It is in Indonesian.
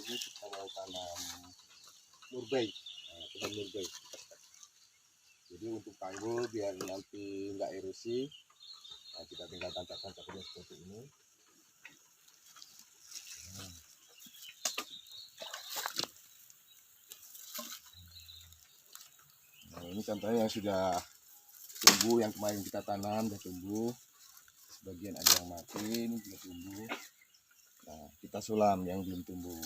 ini kita mau tanam murbei. Nah, kita murbei. Jadi untuk tanggul biar nanti nggak erosi, nah, kita tinggal tancap-tancapnya seperti ini. Nah, ini contohnya yang sudah tumbuh, yang kemarin kita tanam sudah tumbuh. Sebagian ada yang mati, ini juga tumbuh. Nah, kita sulam yang belum tumbuh.